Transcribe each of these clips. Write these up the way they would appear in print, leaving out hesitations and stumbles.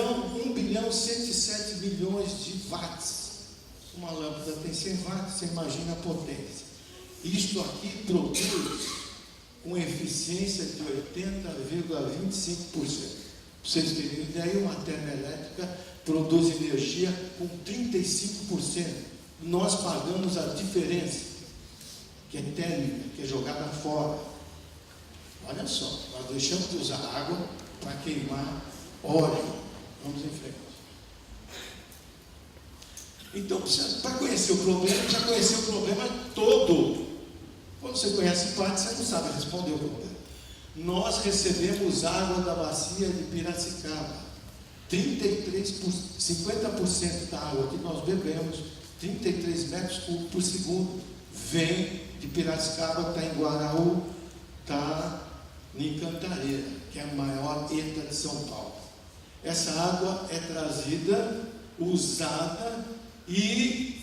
1,107 bilhões de watts. Uma lâmpada tem 100 watts, você imagina a potência. Isto aqui produz com eficiência de 80,25%. Para vocês terem uma ideia, uma termoelétrica produz energia com 35%. Nós pagamos a diferença, que é térmica, que é jogada fora. Olha só, nós deixamos de usar água para queimar óleo. Vamos em frente. Então, para conhecer o problema, precisa conhecer o problema todo. Quando você conhece parte, você não sabe responder o problema. Nós recebemos água da bacia de Piracicaba. 50% da água que nós bebemos, 33 metros cúbicos por segundo, vem de Piracicaba, está em Guaraú, está em Cantareira, que é a maior ETA de São Paulo. Essa água é trazida, usada, e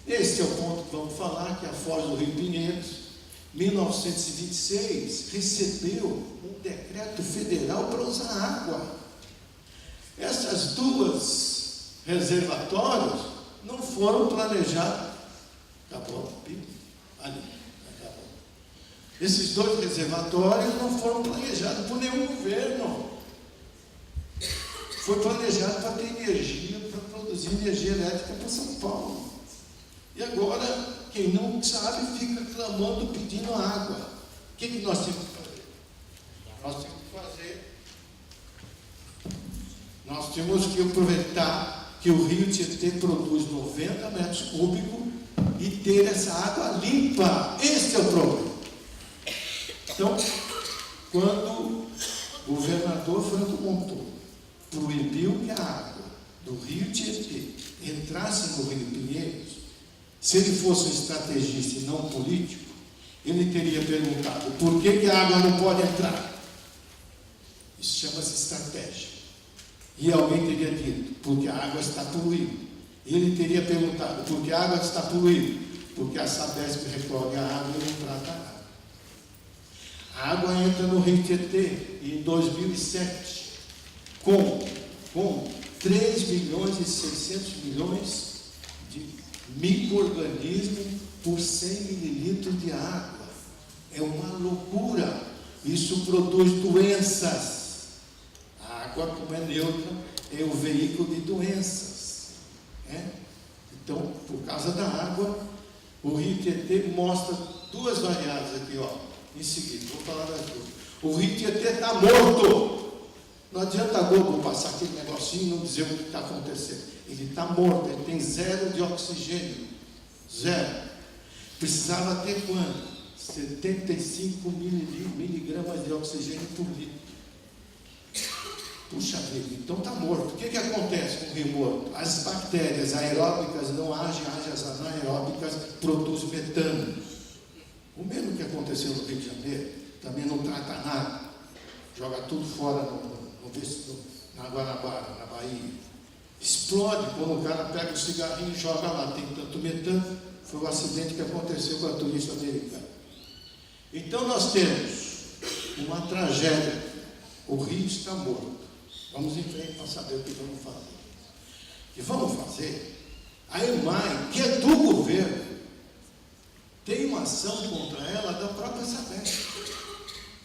esse é o ponto que vamos falar, que é a Foz do Rio Pinheiros, 1926, recebeu um decreto federal para usar água. Essas duas reservatórios não foram planejados. Acabou, ali, acabou. Esses dois reservatórios não foram planejados por nenhum governo. Foi planejado para ter energia, para produzir energia elétrica para São Paulo. E agora, quem não sabe, fica clamando, pedindo água. O que nós temos que fazer? Nós temos que aproveitar que o Rio Tietê produz 90 metros cúbicos e ter essa água limpa. Esse é o problema. Então, quando o governador Franco Montoro proibiu que a água do Rio Tietê entrasse no Rio Pinheiros, se ele fosse um estrategista e não político, ele teria perguntado: por que a água não pode entrar? Isso chama-se estratégia. E alguém teria dito: porque a água está poluída. E ele teria perguntado: por que a água está poluída? Porque a Sabesp recolhe a água e não trata a água. A água entra no Rio Tietê em 2007 com 3 milhões e 600 milhões de micro-organismos por 100 mililitros de água. É uma loucura. Isso produz doenças. A água, como é neutra, é o veículo de doenças. Então, por causa da água, o Rio Tietê mostra duas variáveis aqui, ó. Em seguida, vou falar das duas. O Rio Tietê está morto. Não adianta a Globo passar aquele negocinho e não dizer o que está acontecendo. Ele está morto, ele tem 0 de oxigênio. 0. Precisava ter quanto? 75 miligramas de oxigênio por litro. Puxa vida, então está morto. O que acontece com o rio morto? As bactérias aeróbicas não agem, as anaeróbicas produzem metano. O mesmo que aconteceu no Rio de Janeiro, também não trata nada. Joga tudo fora na Guanabara, na Bahia. Explode quando o cara pega o cigarrinho e joga lá. Tem tanto metano. Foi o acidente que aconteceu com a turista americana. Então nós temos uma tragédia. O rio está morto. Vamos em frente para saber o que vamos fazer. E vamos fazer. A EMAI, que é do governo, tem uma ação contra ela da própria Sabesp.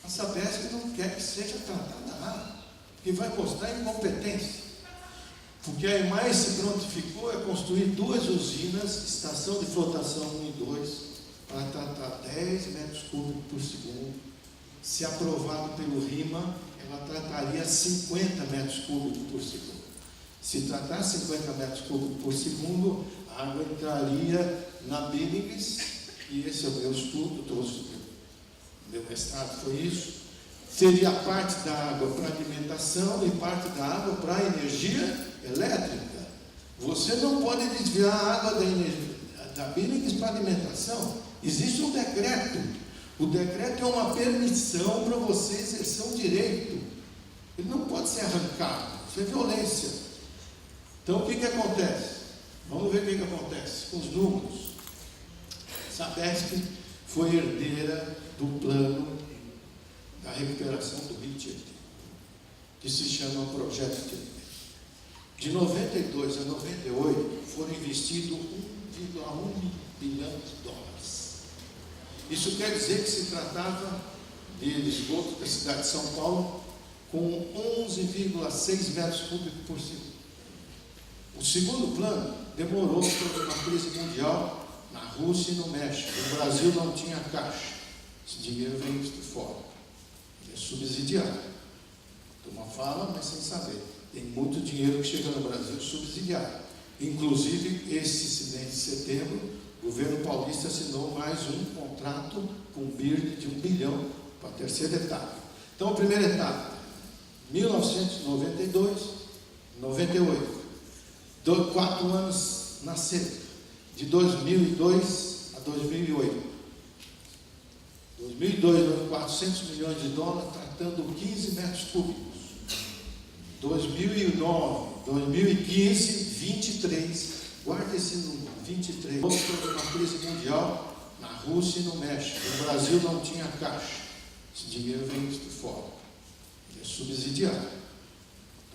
A Sabesp não quer que seja tratada nada, porque vai mostrar incompetência. Porque a EMAI se prontificou a construir 2 usinas, estação de flotação 1 e 2, para tratar 10 metros cúbicos por segundo. Se aprovado pelo RIMA, ela trataria 50 metros cúbicos por segundo. Se tratar 50 metros cúbicos por segundo, a água entraria na Billings, e esse é o meu estudo, meu mestrado foi isso. Seria parte da água para alimentação e parte da água para energia elétrica. Você não pode desviar a água da Billings para alimentação. Existe um decreto. O decreto é uma permissão para você exercer um direito. Ele não pode ser arrancado. Isso é violência. Então, o que acontece? Vamos ver o que acontece com os números. Sabesp foi herdeira do plano da recuperação do Rio Tietê, que se chama Projeto Tietê. De 92 a 98 foram investidos 1,1 bilhão de dólares. Isso quer dizer que se tratava de esgoto da cidade de São Paulo com 11,6 metros cúbicos por segundo. O segundo plano demorou por uma crise mundial na Rússia e no México. O Brasil não tinha caixa. Esse dinheiro vem de fora. Ele é subsidiado. Uma fala, mas sem saber. Tem muito dinheiro que chega no Brasil subsidiado. Inclusive, esse mês de setembro, o governo paulista assinou mais um contrato com BIRD de 1 bilhão para a terceira etapa. Então, a primeira etapa, 1992, 98. 4 anos na seca, de 2002 a 2008. 2002, 400 milhões de dólares, tratando 15 metros cúbicos. 2009, 2015, 23, guarda esse número, 23. Houve uma crise mundial na Rússia e no México. O Brasil não tinha caixa. Esse dinheiro vem de fora. Ele é subsidiado.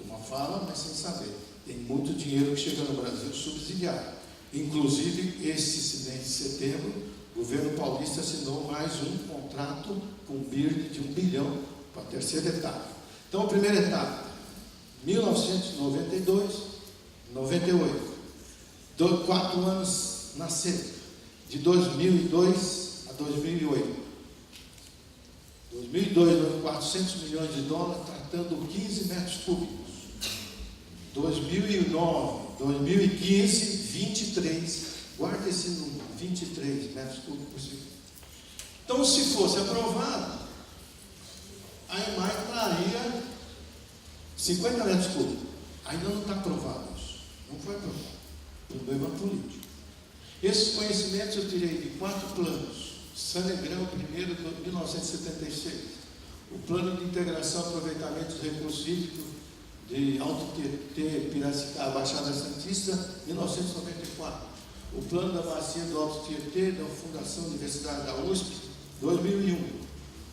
Uma fala, mas sem saber. Tem muito dinheiro que chega no Brasil subsidiado. Inclusive, esse mês de setembro, o governo paulista assinou mais um contrato com BIRD de 1 bilhão para a terceira etapa. Então, a primeira etapa, 1992, 98. 4 anos na seca, de 2002 a 2008. 2002, 400 milhões de dólares, tratando 15 metros cúbicos. 2009, 2015, 23, guarda esse número, 23 metros cúbicos por segundo. Então, se fosse aprovado, a EMAI traria 50 metros cúbicos. Ainda não está aprovado isso. Não foi aprovado. Problema político. Esses conhecimentos eu tirei de 4 planos. Sanegrão, primeiro, de 1976. O Plano de Integração e Aproveitamento dos Recursos Hídricos de Alto Tietê, Piracicaba, Baixada Santista, 1994. O Plano da Bacia do Alto Tietê, da Fundação Universidade da USP, 2001.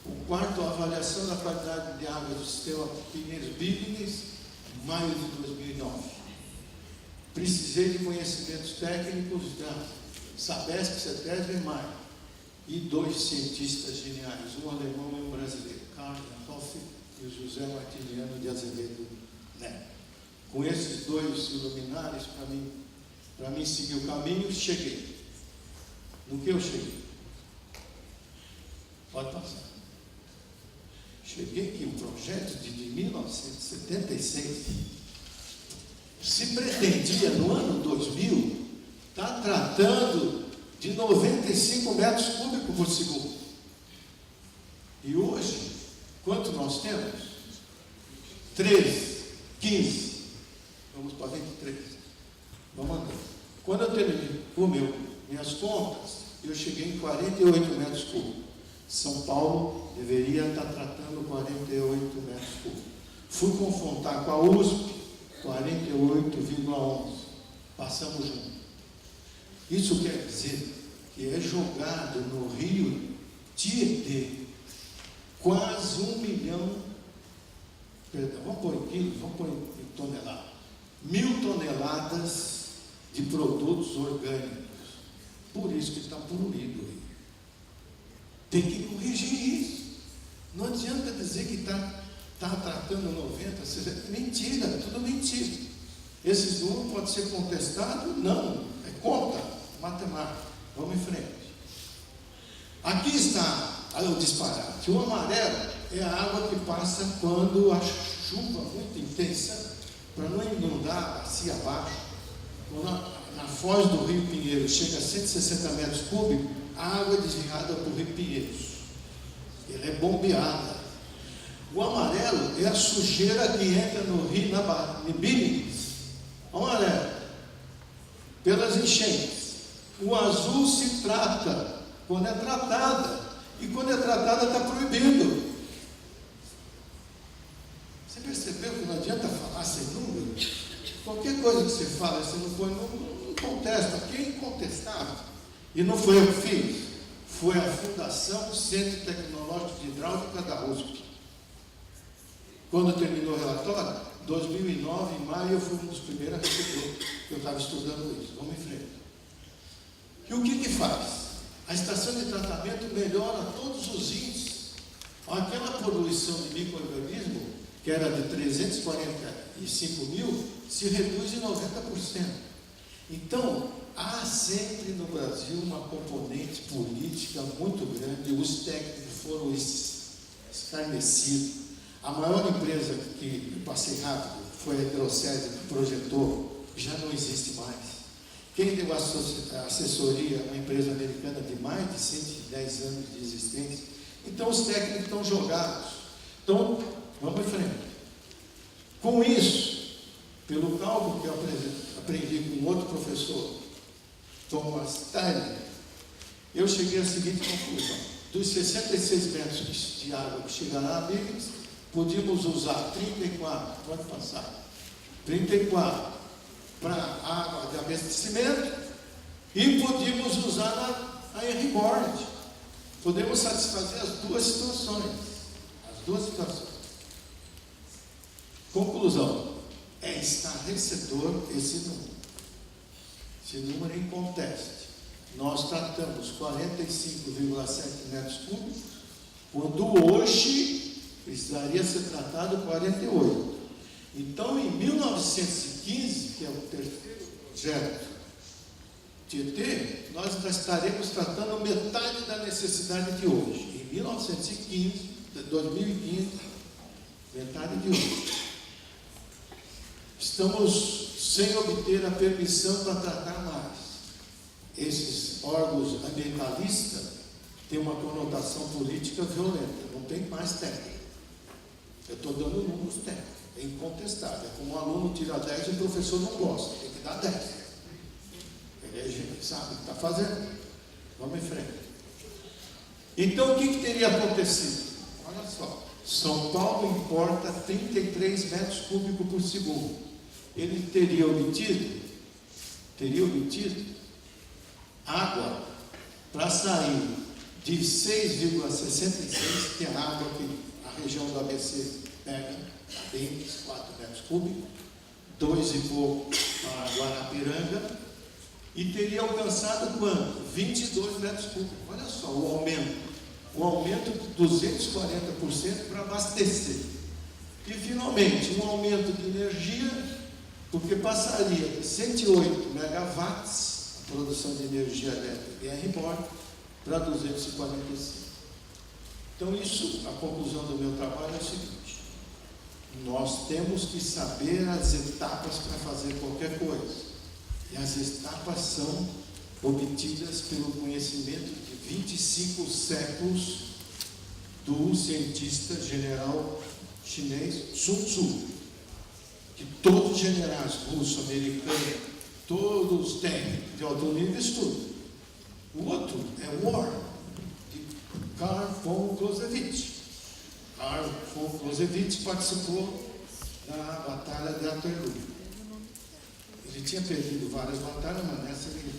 O quarto, a avaliação da qualidade de água do sistema Pinheiros-Billings, maio de 2009. Precisei de conhecimentos técnicos da Sabesp, CETESB e EMAI, e 2 cientistas geniais, um alemão e um brasileiro, Karl Hoff e o José Martiniano de Azevedo Neto. Com esses 2 iluminares, para mim seguir o caminho, cheguei. No que eu cheguei? Pode passar. Cheguei que o projeto de 1976 se pretendia, no ano 2000, estar tratando de 95 metros cúbicos por segundo. E hoje, quanto nós temos? 13, 15. Vamos para 23. Vamos andando. Quando eu terminei minhas contas, eu cheguei em 48 metros cúbicos. São Paulo deveria estar tratando 48 metros cúbicos. Fui confrontar com a USP, 48,11. Passamos junto. Isso quer dizer que é jogado no rio Tietê quase 1 milhão, perdão, vamos pôr em quilos, vamos pôr em toneladas, 1.000 toneladas de produtos orgânicos. Por isso que está poluído o rio. Tem que corrigir isso. Não adianta dizer que está tratando 90, 60. Mentira, tudo mentira. Esses números podem ser contestados? Não, é conta, matemática. Vamos em frente. Aqui está o disparate. O amarelo é a água que passa quando a chuva muito intensa, para não inundar a bacia abaixo. Quando na foz do Rio Pinheiros chega a 160 metros cúbicos, a água é desviada para o Rio Pinheiros. Ela é bombeada. O amarelo é a sujeira que entra no rio, em Billings. Amarelo, pelas enchentes. O azul se trata quando é tratada. E quando é tratada está proibido. Você percebeu que não adianta falar sem número? Qualquer coisa que você fala, você não põe número, não contesta. Aqui é incontestável. E não foi eu que fiz. Foi a Fundação Centro Tecnológico de Hidráulica da USP. Quando terminou o relatório, 2009, em maio, eu fui um dos primeiros a receber. Eu estava estudando isso. Vamos em frente. E o que faz? A estação de tratamento melhora todos os índices. Aquela poluição de micro-organismo, que era de 345 mil, se reduz em 90%. Então, há sempre no Brasil uma componente política muito grande. Os técnicos foram escarnecidos. A maior empresa que eu passei rápido foi a Hidrocese, que projetou, já não existe mais. Quem deu assessoria a uma empresa americana de mais de 110 anos de existência. Então, os técnicos estão jogados. Então, vamos em frente. Com isso, pelo cálculo que eu aprendi com outro professor, Thomas Tyler, eu cheguei à seguinte conclusão: dos 66 metros de água que chegará a Bíblia, podíamos usar 34, pode passar, 34 para água de abastecimento e podíamos usar a R-Board. Podemos satisfazer as duas situações. Conclusão: é estarrecedor esse número. Esse número é inconteste. Nós tratamos 45,7 metros cúbicos, quando hoje precisaria ser tratado 48. Então, em 1915, que é o terceiro projeto Tietê, nós já estaremos tratando metade da necessidade de hoje. Em 2015, metade de hoje. Estamos sem obter a permissão para tratar mais. Esses órgãos ambientalistas têm uma conotação política violenta, não tem mais técnica. Eu estou dando números técnicos, é incontestável. É como um aluno tira 10 e o professor não gosta, tem que dar 10. Ele sabe o que está fazendo. Vamos em frente. Então, o que teria acontecido? Olha só, São Paulo importa 33 metros cúbicos por segundo. Ele teria obtido água para sair de 6,66, que é a água que a região do ABC pega, bem 4 metros cúbicos, 2 e pouco para Guarapiranga, e teria alcançado quanto? 22 metros cúbicos. Olha só o aumento de 240% para abastecer. E finalmente, um aumento de energia, porque passaria de 108 megawatts, a produção de energia elétrica em R-Board, para 245. Então, isso, a conclusão do meu trabalho é o seguinte: nós temos que saber as etapas para fazer qualquer coisa. E as etapas são obtidas pelo conhecimento de 25 séculos do cientista general chinês Sun Tzu, que todos os generais russos, americanos, todos os técnicos de alto nível estudam. O outro é War, de Carl von Clausewitz. Carl von Clausewitz participou da Batalha de Waterloo. Ele tinha perdido várias batalhas, mas nessa ele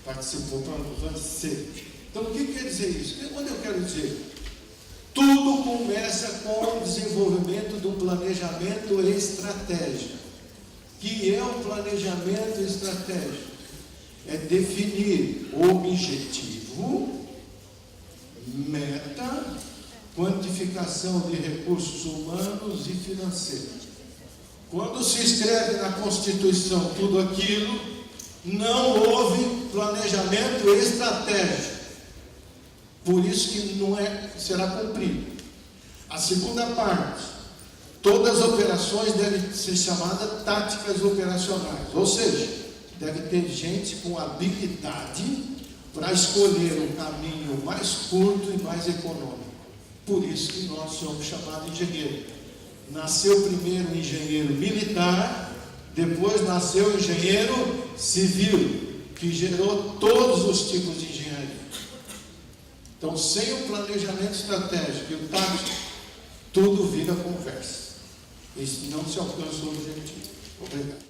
participou para vencer. Então, o que quer dizer isso? Onde eu quero dizer? Tudo começa com o desenvolvimento de um planejamento estratégico. Que é o planejamento estratégico? É definir objetivo, meta, quantificação de recursos humanos e financeiros. Quando se escreve na Constituição tudo aquilo, não houve planejamento estratégico. Por isso que não será cumprido. A segunda parte, todas as operações devem ser chamadas táticas operacionais. Ou seja, deve ter gente com habilidade para escolher um caminho mais curto e mais econômico. Por isso que nós somos chamados de engenheiro. Nasceu primeiro o engenheiro militar, depois nasceu o engenheiro civil, que gerou todos os tipos de engenharia. Então, sem o planejamento estratégico e o tático, tudo vira conversa. E não se alcança o objetivo. Obrigado.